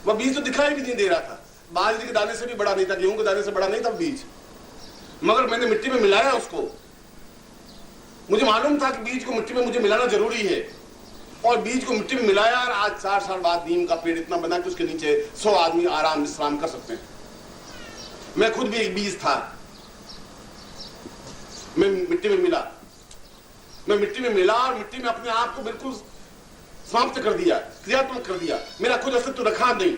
वह बीज तो दिखाई भी नहीं दे रहा था, बाजरे के दाने से भी बड़ा नहीं था, गेहूं के दाने से बड़ा नहीं था बीज, मगर मैंने मिट्टी में मिलाया उसको। मुझे मालूम था कि बीज को मिट्टी में मुझे मिलाना जरूरी है, और बीज को मिट्टी में मिलाया। और आज 4 साल बाद नीम का पेड़ इतना बना कि उसके नीचे 100 आदमी आराम विश्राम कर सकते हैं। मैं खुद भी एक बीज था, मैं मिट्टी में मिला, मैं मिट्टी में मिला और मिट्टी में अपने आप को बिल्कुल समाप्त कर दिया, क्रियात्मक कर दिया। मेरा खुद अस्तित्व रखा नहीं।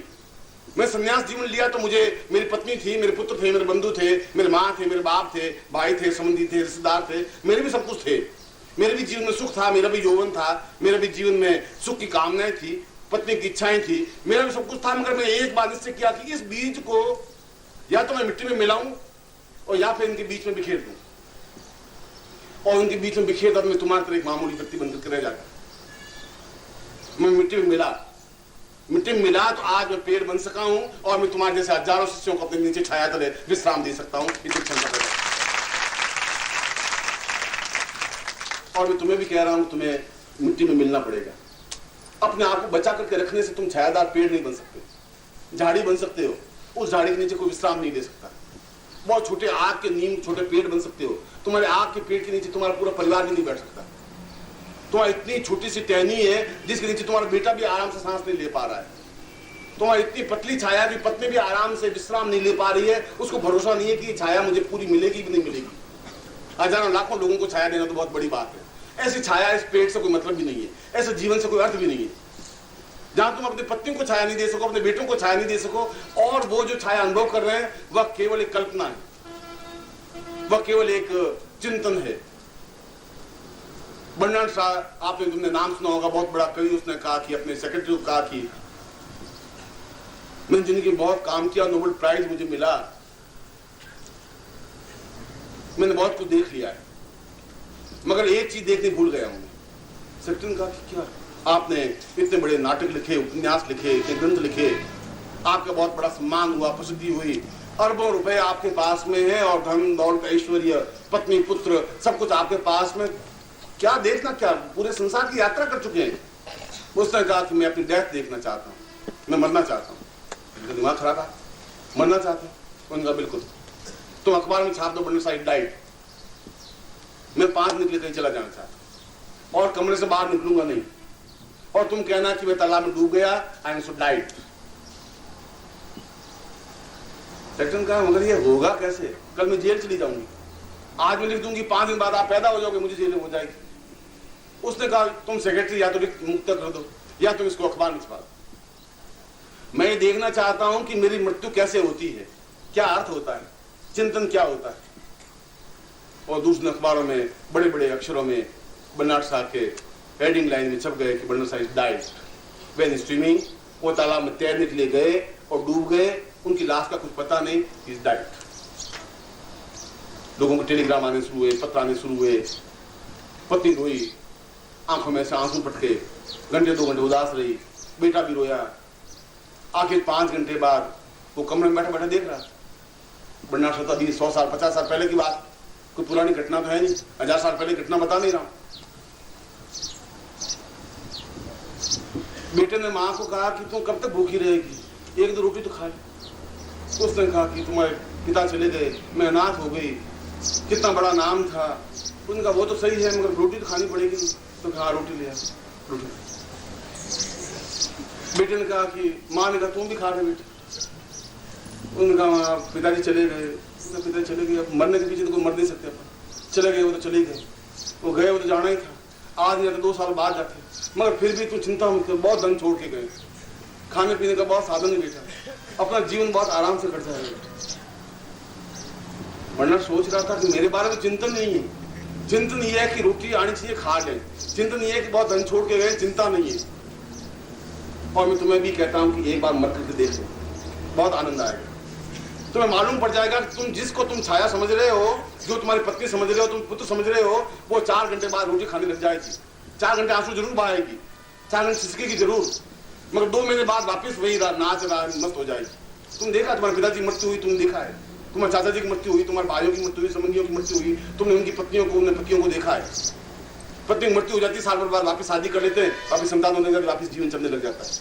मैं संन्यास जीवन लिया तो मुझे मेरी पत्नी थी, मेरे पुत्र थे, मेरे बंधु थे, मेरे माँ थे, मेरे बाप थे, भाई थे, संबंधी थे, रिश्तेदार थे, मेरे भी सब कुछ थे। मेरे भी जीवन में सुख था, मेरा भी यौवन था, मेरे भी जीवन में सुख की कामनाएं थी, पत्नी की इच्छाएं थी, मेरा भी सब कुछ था। मगर मैंने एक बार निश्चय किया कि इस बीज को या तो मैं मिट्टी में मिलाऊं और या फिर इनके बीच में बिखेर दूं, और उनके बीच में बिखेर दूं। मैं तुम्हारी तरह एक मामूली व्यक्ति बनकर रह जाता। मैं मिट्टी में मिला, मिट्टी में मिला तो आज मैं पेड़ बन सका हूं, और मैं तुम्हारे जैसे हजारों शिष्यों को अपने नीचे छाया तले विश्राम दे सकता हूं। इतनी क्षमता है। और मैं तुम्हें भी कह रहा हूं, तुम्हें मिट्टी में मिलना पड़ेगा। अपने आप को बचा करके रखने से तुम छायादार पेड़ नहीं बन सकते। झाड़ी बन सकते हो, उस झाड़ी के नीचे कोई विश्राम नहीं ले सकता। बहुत छोटे आग के नीम छोटे पेड़ बन सकते हो, तुम्हारे आग के पेड़ के नीचे तुम्हारा पूरा परिवार भी नहीं बैठ सकता। तुम्हारी इतनी छोटी सी टहनी है जिसके नीचे तुम्हारा बेटा भी आराम से सांस नहीं ले पा रहा है। तुम्हारी इतनी पतली छाया की पत्नी भी आराम से विश्राम नहीं ले पा रही है, उसको भरोसा नहीं है कि छाया मुझे पूरी मिलेगी कि नहीं मिलेगी। हजारों लाखों लोगों को छाया देना तो बहुत बड़ी बात है। ऐसी छाया इस पेड़ से कोई मतलब भी नहीं है, ऐसे जीवन से कोई अर्थ भी नहीं है। जहां तुम अपनी पत्नी को छाया नहीं दे सको, अपने बेटों को छाया नहीं दे सको, और वो जो छाया अनुभव कर रहे हैं वह केवल एक कल्पना है, वह केवल एक चिंतन है। बर्नार्ड शॉ, आपने तुमने नाम सुना होगा, बहुत बड़ा कवि। उसने कहा कि अपने सेक्रेटरी को कहा कि मैंने जिंदगी में बहुत काम किया, नोबेल प्राइज मुझे मिला, मैंने बहुत कुछ देख लिया है, मगर एक चीज देखने भूल गया हूं। सेक्रेटरी ने कहा कि क्या? आपने इतने बड़े नाटक लिखे, उपन्यास लिखे, इतने ग्रंथ लिखे, आपका बहुत बड़ा सम्मान हुआ, प्रसिद्धि हुई, अरबों रुपए आपके पास में है, और धन दौलत ऐश्वर्य पत्नी पुत्र सब कुछ आपके पास में, क्या देखना? क्या पूरे संसार की यात्रा कर चुके हैं। उसने कहा कि मैं अपनी डेथ देखना चाहता हूँ, मैं मरना चाहता हूँ। दिमाग खराब है, मरना चाहते हैं? उनका बिल्कुल, तुम अखबार में छाप दो बर्नार्ड शॉ डाइड। मैं 5 मिनट के लिए कहीं चला जाना चाहता हूँ और कमरे से बाहर निकलूंगा नहीं, और तुम कहना कि मैं तालाब में डूब गया, I am so died. Secretary ने कहा मगर ये होगा कैसे? कल मैं जेल चली जाऊंगी, आज मैं लिख दूंगी 5 दिन बाद आप पैदा हो जाओगे, मुझे जेल हो जाएगी। उसने कहा तुम सेक्रेटरी या तो मुक्त कर दो या तुम इसको अखबार में छपा दो। मैं ये देखना चाहता हूं कि मेरी मृत्यु कैसे होती है, क्या अर्थ होता है, चिंतन क्या होता है। और दूसरे अखबारों में बड़े बड़े अक्षरों में बर्नार्ड शॉ के हेडिंग लाइन में छप गए कि Bernard Shaw is died when swimming. वो तालाब में तैरने के लिए गए और डूब गए, उनकी लाश का कुछ पता नहीं, इज डाइड। लोगों को टेलीग्राम आने शुरू हुए, पत्र आने शुरू हुए, पत्नी रोई, आंखों में से आंसू पटके, घंटे 2 घंटे उदास रही, बेटा भी रोया। आखिर 5 घंटे बाद वो कमरे में बैठा बैठा देख रहा, बर्नार्ड शॉ अभी 100 साल 50 साल पहले की बात, कोई पुरानी घटना तो है नहीं, 1000 साल पहले घटना बता नहीं रहा। बेटे ने माँ को कहा कि तुम कब तक भूखी रहेगी, 1-2 रोटी तो खा ले। उसने कहा कि तुम्हारे पिता चले गए, मैं अनाथ हो गई, कितना बड़ा नाम था। उन्होंने कहा वो तो सही है मगर रोटी तो खानी पड़ेगी। तो कहा रोटी ले आ, रोटी। बेटे ने कहा कि माँ ने कहा तुम भी खा रहे बेटे। उन्होंने कहा पिताजी चले गए, पिताजी चले गए, अब मरने के पीछे तो कोई मर नहीं सकते, चले गए वो तो चले गए, वो गए वो तो जाना ही था, आज या तो 2 साल बाद जाते, मगर फिर भी तुम चिंता मत करो, बहुत धन छोड़ के गए, खाने पीने का बहुत साधन है बेटा, अपना जीवन बहुत आराम से कट जाएगा। बर्नार्ड सोच रहा था कि मेरे बारे में चिंतन नहीं है, चिंतन ये है कि रोटी आनी चाहिए खा ले, चिंतन ये है कि बहुत धन छोड़ के गए, चिंता नहीं है। और मैं तुम्हें भी कहता हूं कि एक बार मर करके देख लो, बहुत आनंद आएगा। तुम्हें मालूम पड़ जाएगा कि तुम जिसको तुम छाया समझ रहे हो, जो तुम्हारी पत्नी समझ रहे हो, तुम पुत्र समझ रहे हो, वो 4 घंटे बाद रोटी खाने लग जाएगी, 4 घंटे आंसू जरूर बहाएगी, 4 घंटे सिसकेगी जरूर, मगर 2 महीने बाद वापिस वही नाच मस्त हो जाएगी। तुम देखा तुम्हारे पिताजी की मृत्यु हुई, तुमने देखा है, तुम्हारे चाचा जी की मृत्यु हुई, तुम्हारे भाइयों की मृत्यु हुई, संबंधियों की मृत्यु हुई, तुमने उनकी पत्नियों को, उनने पतियों को देखा है। पत्नी की मृत्यु हो जाती है, साल भर बाद वापिस शादी कर लेते हैं, वापिस संतान होने के बाद वापिस जीवन चलने लग जाता है।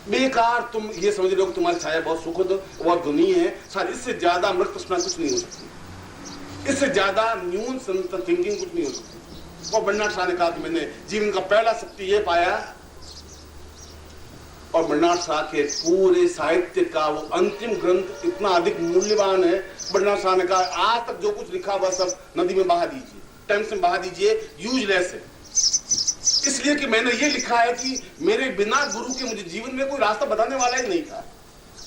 बेकार तुम ये समझ रहे हो कि तुम्हारी छाया बहुत सुखद बहुत धुनी है, शायद इससे ज्यादा मृत प्रश्न कुछ नहीं हो सकती, इससे ज्यादा न्यून थिंकिंग कुछ नहीं हो सकती। और बर्नार्ड शॉ ने कहा कि मैंने जीवन का पहला सत्य ये पाया, और बर्नार्ड शॉ के पूरे साहित्य का वो अंतिम ग्रंथ इतना अधिक मूल्यवान है। बर्नार्ड शॉ ने कहा आज तक जो कुछ लिखा हुआ सब नदी में बहा दीजिए, टैंक्स में बहा दीजिए, यूजलेस है। इसलिए कि मैंने ये लिखा है कि मेरे बिना गुरु के मुझे जीवन में कोई रास्ता बताने वाला ही नहीं था।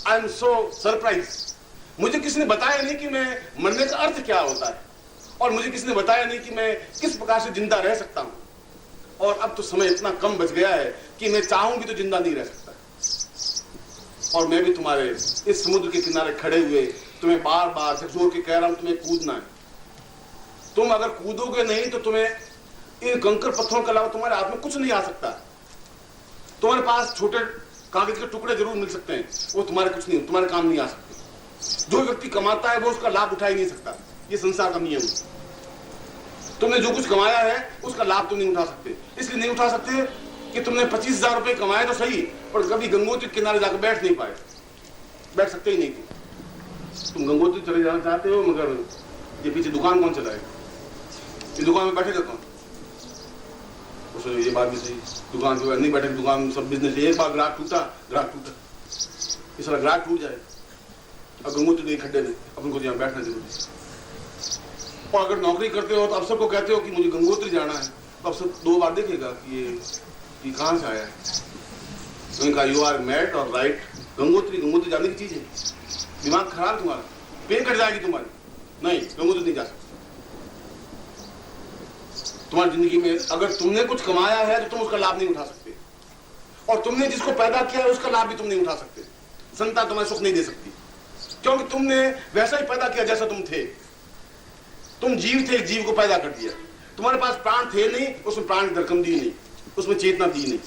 I am so surprise. मुझे किसी ने बताया नहीं कि मैं मरने का अर्थ क्या होता है, और मुझे किसी ने बताया नहीं कि मैं किस प्रकार से जिंदा रह सकता हूं। और अब तो समय इतना कम बच गया है कि मैं चाहूं भी तो जिंदा नहीं रह सकता। और मैं भी तुम्हारे इस समुद्र के किनारे खड़े हुए तुम्हें बार बार झकझोर के कह रहा हूं तुम्हें कूदना है। तुम अगर कूदोगे नहीं तो तुम्हें इन कंकर पत्थरों के अलावा तुम्हारे हाथ में कुछ नहीं आ सकता। तुम्हारे पास छोटे कागज के टुकड़े जरूर मिल सकते हैं, वो तुम्हारे कुछ नहीं, तुम्हारे काम नहीं आ सकते। जो व्यक्ति कमाता है वो उसका लाभ उठा ही नहीं सकता, ये संसार का नियम है। तुमने जो कुछ कमाया है उसका लाभ तुम नहीं उठा सकते। इसलिए नहीं उठा सकते कि तुमने 25,000 रुपए कमाए तो सही, पर कभी गंगोत्री के किनारे जाकर बैठ नहीं पाए, बैठ सकते ही नहीं थे। तुम गंगोत्री चले जाना चाहते हो, मगर ये पीछे दुकान कौन चलाएगा? ये दुकान में बैठेगा कौन? ये बात भी सही, दुकान पे नहीं बैठे, दुकान सब बिजनेस। एक बार ग्राहक टूटा, इस तरह ग्राहक टूट जाए और गंगोत्री नहीं खड्डे में, अपन को यहाँ बैठना जरूरी है। और अगर नौकरी करते हो तो अफसर को कहते हो कि मुझे गंगोत्री जाना है, तो अफसर 2 बार देखेगा कि ये कहाँ से आया है। उन्होंने कहा यू आर मैड और राइट, गंगोत्री जाने की चीज है, दिमाग खराब तुम्हारा, पेन कट जाएगी तुम्हारी, नहीं गंगोत्री नहीं जा सकती। तुम्हारी जिंदगी में अगर तुमने कुछ कमाया है तो तुम उसका लाभ नहीं उठा सकते, और तुमने जिसको पैदा किया है उसका लाभ भी तुम नहीं उठा सकते। संतान तुम्हें सुख नहीं दे सकती, क्योंकि तुमने वैसा ही पैदा किया जैसा तुम थे। तुम जीव थे, जीव को पैदा कर दिया। तुम्हारे पास प्राण थे नहीं, उसमें प्राण की धड़कन दी नहीं, उसमें चेतना दी नहीं।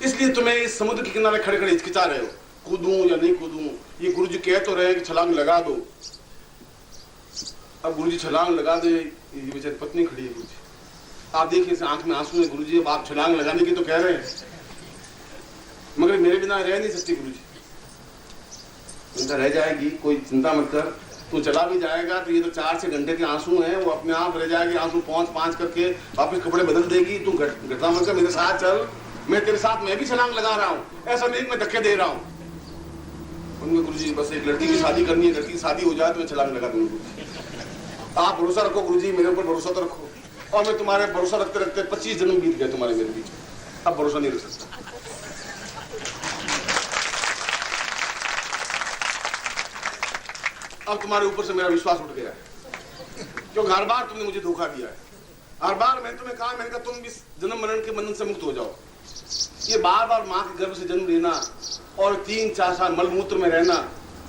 इसलिए तुम्हें इस समुद्र के किनारे खड़े खड़े हिचकिचा रहे हो, कूदूं या नहीं कूदूं। ये गुरु जी कह तो रहे कि छलांग लगा दो। अब गुरु जी छलांग लगा दे, ये बेचारी पत्नी खड़ी है। गुरु जी आप देखिए इस आंख में आंसू है। गुरु जी अब आप छलांग लगाने की तो कह रहे हैं, मगर मेरे बिना रह नहीं सकती। गुरु जी उनका रह जाएगी, कोई चिंता मत कर, तू चला भी जाएगा तो ये तो 4 से घंटे के आंसू हैं, वो अपने आप रह जाएगी। आंसू पहुंच करके वापस कपड़े बदल देगी। तू घटना मत कर, मेरे साथ चल, मैं तेरे साथ मैं भी छलांग लगा रहा हूँ, ऐसा नहीं मैं धक्के दे रहा हूँ। उनके गुरु जी बस एक लड़की की शादी करनी है, लड़की की शादी हो जाए तो मैं छलांग लगा दूंगा। आप भरोसा रखो गुरु जी, मेरे ऊपर भरोसा तो रखो। और मैं तुम्हारे भरोसा रखते रखते 25 जन्म बीत गए तुम्हारे मेरे बीच, अब भरोसा नहीं रख सकता। अब तुम्हारे ऊपर से मेरा विश्वास उठ गया है, क्योंकि हर बार तुमने मुझे धोखा दिया है। हर बार मैंने तुम्हें कहा, मैंने कहा तुम इस जन्म मरण के बंधन से मुक्त हो जाओ। ये बार बार माँ के गर्भ से जन्म लेना और 3-4 साल मल मूत्र में रहना,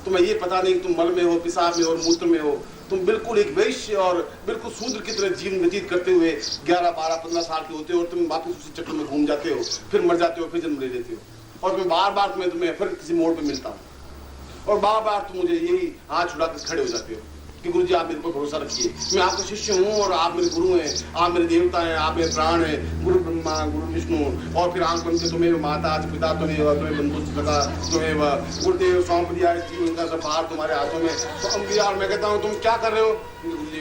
तुम्हें ये पता नहीं कि तुम मल में हो, पिशाब में हो, मूत्र में हो। तुम बिल्कुल एक वैश्य और बिल्कुल शूद्र की तरह जीवन व्यतीत करते हुए 11, 12, 15 साल के होते हो, और तुम वापस उसी चक्कर में घूम जाते हो, फिर मर जाते हो, फिर जन्म ले लेते हो। और मैं बार बार तुम्हें फिर किसी मोड़ पे मिलता हूँ, और बार बार तुम मुझे यही हाथ छुड़ा कर खड़े हो जाते हो कि गुरु जी आप मेरे पर भरोसा रखिए, मैं आपका शिष्य हूँ और आप मेरे गुरु हैं, आप मेरे देवता हैं, आप मेरे प्राण हैं, गुरु ब्रह्मा गुरु विष्णु। और फिर आंख बन के तुम्हें माता पिता तुम्हें बंधु सका तुम्हें गुरुदेव सौंप दिया है, जीवन का सब भार तुम्हारे हाथों में। तो अब यार मैं कहता हूँ तुम क्या कर रहे हो? गुरु जी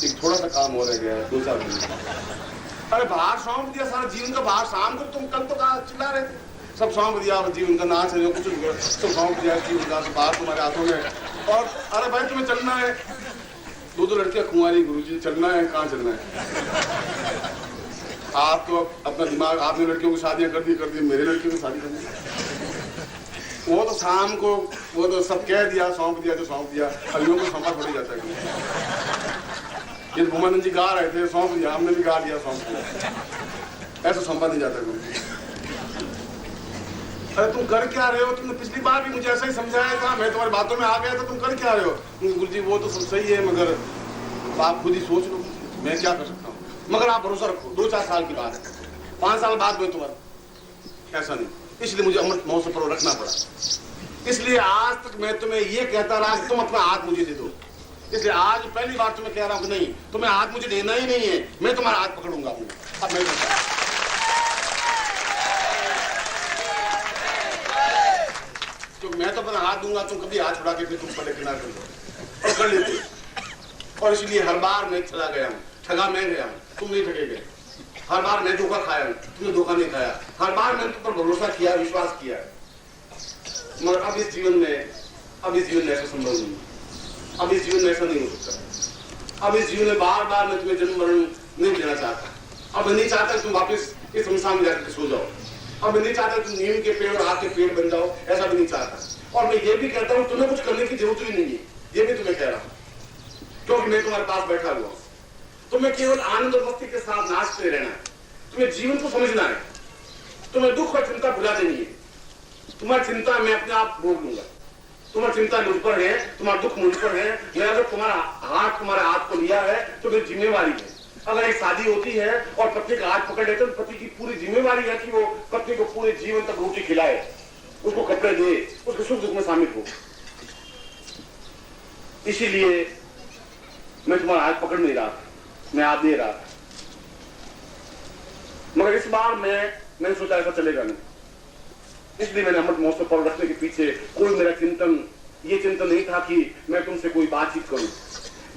एक थोड़ा सा काम हो रह गया है, 2-4 दिन। अरे भार सौंप दिया, सारा जीवन का भार शाम को। तुम कल तो कहा चिल्ला रहे थे, सब सौंप दिया, जीवन का नाच है, कुछ सब सौंप दिया, जीवन का बाहर तुम्हारे हाथों में। और अरे भाई तुम्हें चलना है, 2 लड़कियां कुंवारी, गुरुजी चलना है, कहाँ चलना है? आप तो अपना दिमाग, आपने लड़कियों की शादियां कर दी, मेरे लड़कियों की शादी कर दी। वो तो शाम को वो तो सब कह दिया, सौंप दिया तो सौंप दिया, अलियों को सौंपा थोड़ी जाता है। ये भूमानंद जी गा रहे थे, सौंप दिया, हमने भी गा दिया, सौंप दिया, ऐसा सौंपा नहीं जाता गुरुजी। अरे तुम कर क्या रहे हो? तुमने पिछली बार भी मुझे ऐसा ही समझाया था, मैं तुम्हारी बातों में आ गया था, तुम कर क्या रहे हो? गुरुजी वो तो सब सही है, मगर आप खुद ही सोच लो, मैं क्या कर सकता हूँ। मगर आप भरोसा रखो, 2-4 साल की बात है, 5 साल बाद में तुम्हारा ऐसा नहीं। इसलिए मुझे अमृत महोत्सव पर रखना पड़ा। इसलिए आज तक मैं तुम्हें ये कहता रहा कि तुम अपना हाथ मुझे दे दो। इसलिए आज पहली बार तुम्हें कह रहा हूँ कि नहीं, तुम्हें हाथ मुझे देना ही नहीं है, मैं तुम्हारा हाथ पकड़ूंगा। अब मैं तो मैं तो अपना हाथ दूंगा, तुम कभी हाथ छुड़ा के फिर तुम पड़े किनारे कर दो और कर लेते हो। और इसलिए हर बार मैं चला गया हूँ, ठगा मैं गया हूँ, तुम नहीं ठगे गए। हर बार मैं धोखा खाया हूँ, तुमने धोखा नहीं खाया। हर बार मैंने तुम पर भरोसा किया, विश्वास किया, मगर अब इस जीवन में ऐसा संभव नहीं। अब इस जीवन में ऐसा नहीं हो सकता। अब इस जीवन में बार बार मैं तुम्हें जन्म मरण नहीं देना चाहता। अब मैं नहीं चाहता तुम वापस इस संसार में जाकर सो जाओ। अब मैं नहीं चाहता तुम नीम के पेड़ और आग के पेड़ बन जाओ, ऐसा भी नहीं चाहता। और मैं ये भी कहता हूँ तुम्हें कुछ करने की जरूरत ही नहीं है, ये भी तुम्हें कह रहा हूँ, क्योंकि मैं तुम्हारे पास बैठा हुआ हूँ। तुम्हें केवल आनंद और मस्ती के साथ नाचते रहना है। तुम्हें जीवन को समझना है। तुम्हें दुख और चिंता भुला देनी है। तुम्हारी चिंता मैं अपने आप भोग लूंगा। तुम्हारी चिंता मुझ पर है, तुम्हारा दुख मुझ पर है। मैं अगर तुम्हारे हाथ को लिया है तो मेरी जिम्मेवारी है। अगर एक शादी होती है और पत्नी का हाथ पकड़ लेते तो पति की पूरी जिम्मेवारी है कि वो पत्नी को पूरे जीवन तक रोटी खिलाए, उसको कपड़े दे, उसके सुख दुख में शामिल हो। इसीलिए मैं तुम्हारा हाथ पकड़ नहीं रहा, मैं हाथ दे रहा था। मगर इस बार मैंने सोचा ऐसा चलेगा नहीं। इसलिए मैंने अमृत महोत्सव पर रखने के पीछे कोई मेरा ये चिंतन नहीं था कि मैं तुमसे कोई बातचीत करूं।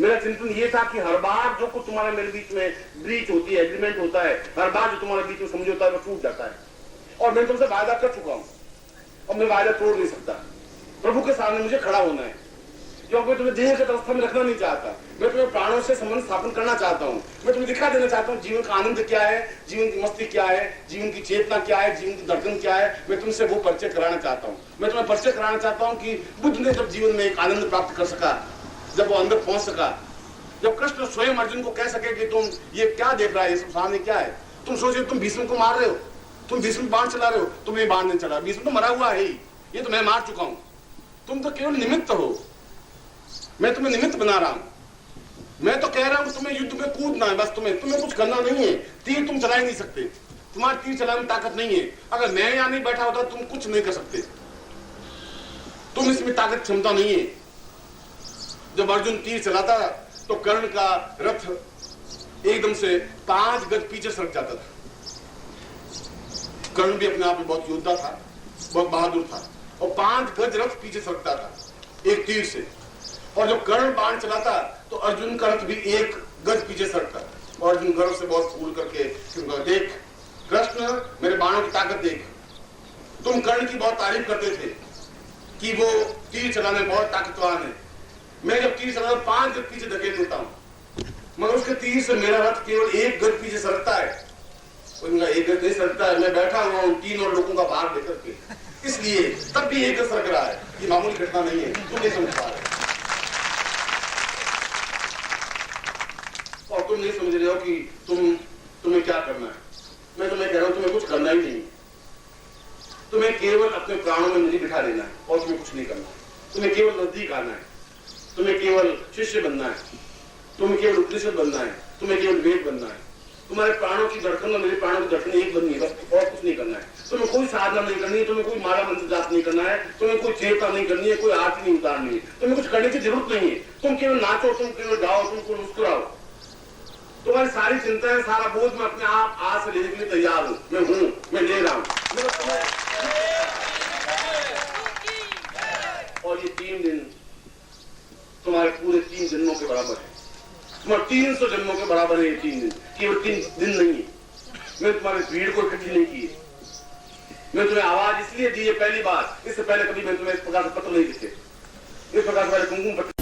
मेरा चिंतन ये था कि हर बार जो कुछ तुम्हारे मेरे बीच में ब्रीच होती है, एग्रीमेंट होता है, हर बार जो तुम्हारे बीच में समझौता है वो टूट जाता है। और मैं तुमसे वायदा कर चुका हूं और मैं वायदा तोड़ नहीं सकता। प्रभु के सामने मुझे खड़ा होना है, क्योंकि मैं तुम्हें देह के अवस्था में रखना नहीं चाहता। मैं तुम्हें प्राणों से संबंध स्थापन करना चाहता हूँ। मैं तुम्हें दिखा देना चाहता हूँ जीवन का आनंद क्या है, जीवन की मस्ती क्या है, जीवन की चेतना क्या है, जीवन की धड़कन क्या है। मैं तुमसे वो परिचय कराना चाहता हूँ। मैं तुम्हें परिचय कराना चाहता हूँ कि बुद्ध ने जब जीवन में एक आनंद प्राप्त कर सका, जब वो अंदर पहुंच सका, जब कृष्ण स्वयं अर्जुन को कह सके कि तुम ये क्या देख रहा है, ये सामने क्या है। तुम सोचो तुम भीष्म को मार रहे हो, तुम भीष्म बाण चला रहे हो, तुम्हें बाण नहीं चला। भीष्म तो मरा हुआ है ही, ये तो मैं मार चुका हूं। तुम तो केवल निमित्त हो, मैं तुम्हें निमित्त बना रहा हूं। मैं तो कह रहा हूं तुम्हें युद्ध में कूदना है, बस तुम्हें कुछ करना नहीं है। तीर तुम चला ही नहीं सकते, तुम्हारी तीर चलाने में ताकत नहीं है। अगर मैं यहां नहीं बैठा होता तुम कुछ नहीं कर सकते। तुम इसमें ताकत क्षमता नहीं है। जब अर्जुन तीर चलाता तो कर्ण का रथ एकदम से 5 गज पीछे सरक जाता था। कर्ण भी अपने आप में बहुत योद्धा था, बहुत बहादुर था, और 5 गज रथ पीछे सरकता था एक तीर से। और जब कर्ण बाण चलाता तो अर्जुन का रथ भी 1 गज पीछे सरकता। और अर्जुन गर्व से बहुत फूल करके देख कृष्ण, मेरे बाणों की ताकत देख। तुम कर्ण की बहुत तारीफ करते थे कि वो तीर चलाने में बहुत ताकतवान है। मैं जब तीर चलाता 5 गज पीछे धकेल देता हूं, मगर उसके तीर से मेरा रथ केवल 1 गज पीछे सरकता है। उनका 1 गज नहीं सरकता है। मैं बैठा हुआ हूं 3 और लोगों का भार लेकर के, इसलिए तब भी 1 गज सरक रहा है। ये मामूली घटना नहीं है, तुम नहीं समझ पा रहे और तुम नहीं समझ रहे हो कि तुम्हें क्या करना है। मैं तुम्हें कह रहा हूं तुम्हें कुछ करना ही नहीं। तुम्हें केवल अपने प्राणों में मुझे बिठा देना है और तुम्हें कुछ नहीं करना। तुम्हें केवल नजदीक आना है, तुम्हें केवल शिष्य बनना है, तुम्हें केवल उपनिषद बनना है, तुम्हें केवल वेद बनना है। तुम्हारे प्राणों की धड़कन और मेरे प्राणों की धड़कन एक बननी है, बस और कुछ नहीं करना है। तुम्हें कोई साधना नहीं करनी है, तुम्हें कोई माला मंत्र जाप नहीं करना है, तुम्हें कोई चेतना नहीं करनी है, कोई आरती नहीं उतारनी है, तुम्हें कुछ करने की जरूरत नहीं है। तुम केवल नाचो, तुम केवल गाओ, तुम केवल मुस्कुराओ। तुम्हारी सारी चिंताएं, सारा बोझ मैं अपने आप आज से लेने के लिए तैयार हूं। मैं ले रहा हूं। और ये 3 दिन तुम्हारे पूरे 3 जन्मों के बराबर है। तुम्हारे 300 जन्मों के बराबर है ये 3 दिन। केवल 3 दिन नहीं है। मैं तुम्हारी भीड़ को इकट्ठी नहीं की है। मैं तुम्हें आवाज इसलिए दी है पहली बार, इससे पहले कभी मैं तुम्हें इस प्रकार से पत्र नहीं लिखे, इस प्रकार से कुमकुम पत्र